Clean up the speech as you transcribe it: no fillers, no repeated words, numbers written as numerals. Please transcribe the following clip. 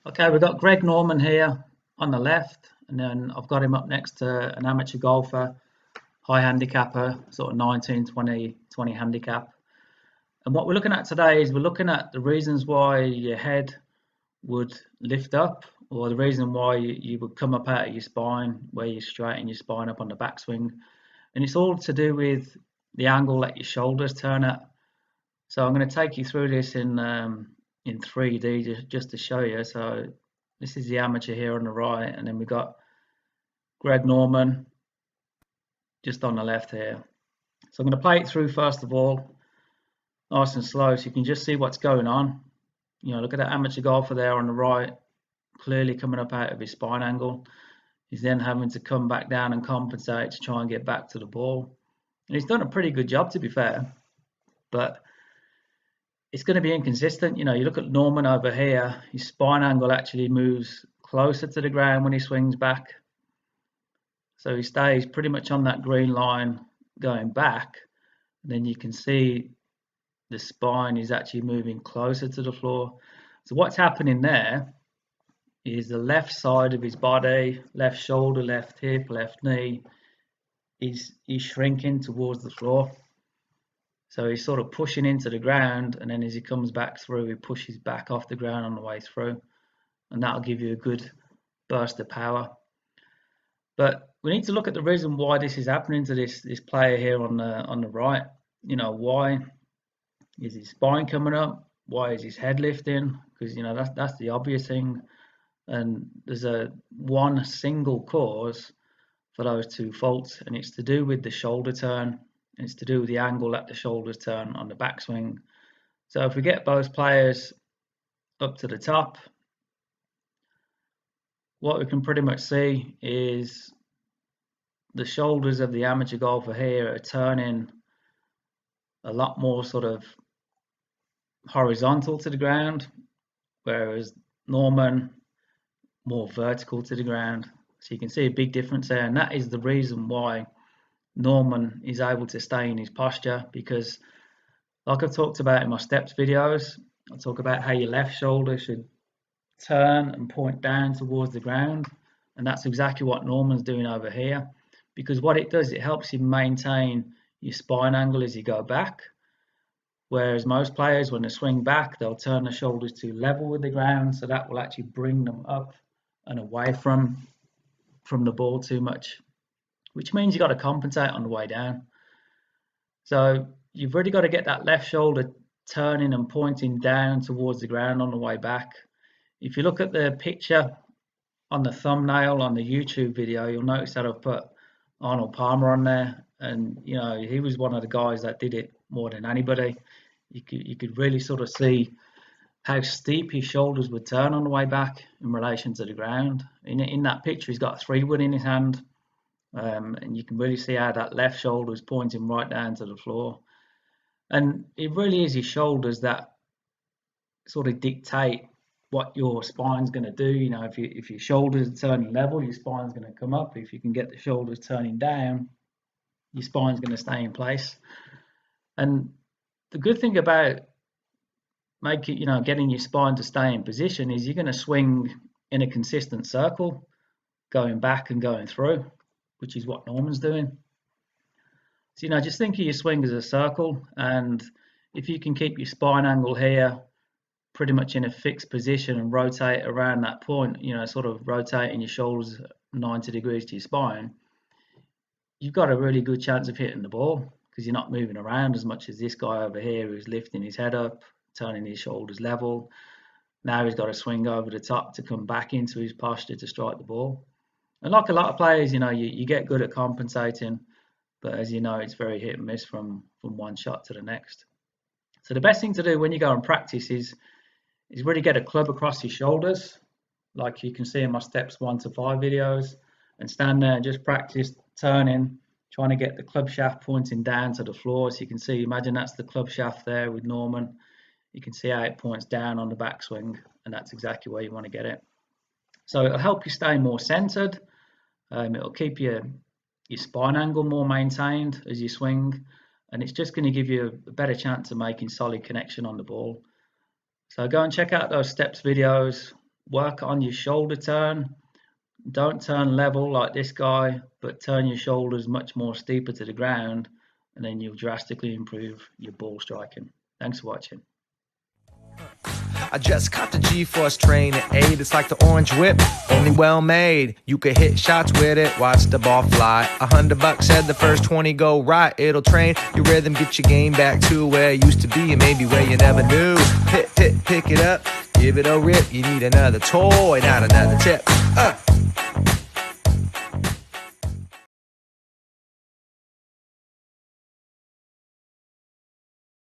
Okay, we've got Greg Norman here on the left, and then I've got him up next to an amateur golfer, high handicapper, sort of 19, 20 handicap. And what we're looking at today is we're looking at the reasons why your head would lift up, or the reason why you would come up out of your spine, where you straighten your spine up on the backswing. And it's all to do with the angle that your shoulders turn at. So I'm going to take you through this in 3D just to show you. So this is the amateur here on the right, and then we've got Greg Norman just on the left here. So I'm going to play it through first of all, nice and slow, so you can just see what's going on. You know, look at that amateur golfer there on the right, clearly coming up out of his spine angle. He's then having to come back down and compensate to try and get back to the ball. And he's done a pretty good job, to be fair, but it's going to be inconsistent. You know, you look at Norman over here, his spine angle actually moves closer to the ground when he swings back. So he stays pretty much on that green line going back. And then you can see the spine is actually moving closer to the floor. So what's happening there is the left side of his body, left shoulder, left hip, left knee, is shrinking towards the floor. So he's sort of pushing into the ground, and then as he comes back through, he pushes back off the ground on the way through, and that'll give you a good burst of power. But we need to look at the reason why this is happening to this player here on the right. You know, why is his spine coming up? Why is his head lifting? Because, you know, that's the obvious thing, and there's one single cause for those two faults, and it's to do with the shoulder turn. It's to do with the angle that the shoulders turn on the backswing. So if we get both players up to the top, what we can pretty much see is the shoulders of the amateur golfer here are turning a lot more sort of horizontal to the ground, whereas Norman more vertical to the ground. So you can see a big difference there, and that is the reason why Norman is able to stay in his posture, because like I've talked about in my steps videos, I talk about how your left shoulder should turn and point down towards the ground, and that's exactly what Norman's doing over here, because what it does, it helps you maintain your spine angle as you go back, whereas most players, when they swing back, they'll turn the shoulders to level with the ground, so that will actually bring them up and away from the ball too much, which means you've got to compensate on the way down. So you've really got to get that left shoulder turning and pointing down towards the ground on the way back. If you look at the picture on the thumbnail on the YouTube video, you'll notice that I've put Arnold Palmer on there, and you know, he was one of the guys that did it more than anybody. You could really sort of see how steep his shoulders would turn on the way back in relation to the ground. In that picture, he's got a 3-wood in his hand. And you can really see how that left shoulder is pointing right down to the floor, and it really is his shoulders that sort of dictate what your spine's going to do. You know, if your shoulders are turning level, your spine's going to come up. If you can get the shoulders turning down, your spine's going to stay in place. And the good thing about getting your spine to stay in position is you're going to swing in a consistent circle, going back and going through, which is what Norman's doing. So, you know, just think of your swing as a circle, and if you can keep your spine angle here pretty much in a fixed position and rotate around that point, you know, sort of rotating your shoulders 90 degrees to your spine, you've got a really good chance of hitting the ball, because you're not moving around as much as this guy over here who's lifting his head up, turning his shoulders level. Now he's got to swing over the top to come back into his posture to strike the ball. And like a lot of players, you know, you get good at compensating, but as you know, it's very hit and miss from one shot to the next. So the best thing to do when you go and practice is really get a club across your shoulders, like you can see in my steps 1 to 5 videos, and stand there and just practice turning, trying to get the club shaft pointing down to the floor. So you can see, imagine that's the club shaft there with Norman. You can see how it points down on the backswing, and that's exactly where you want to get it. So it'll help you stay more centered. It'll keep your spine angle more maintained as you swing, and it's just going to give you a better chance of making solid connection on the ball. So go and check out those steps videos. work on your shoulder turn. Don't turn level like this guy, but turn your shoulders much more steeper to the ground, and then you'll drastically improve your ball striking. Thanks for watching. I just caught the GForce Trainer 8. It's like the orange whip, only well made. You can hit shots with it, watch the ball fly. $100 said the first 20 go right. It'll train your rhythm, get your game back to where it used to be, and maybe where you never knew. Pick it up, give it a rip. You need another toy, not another tip.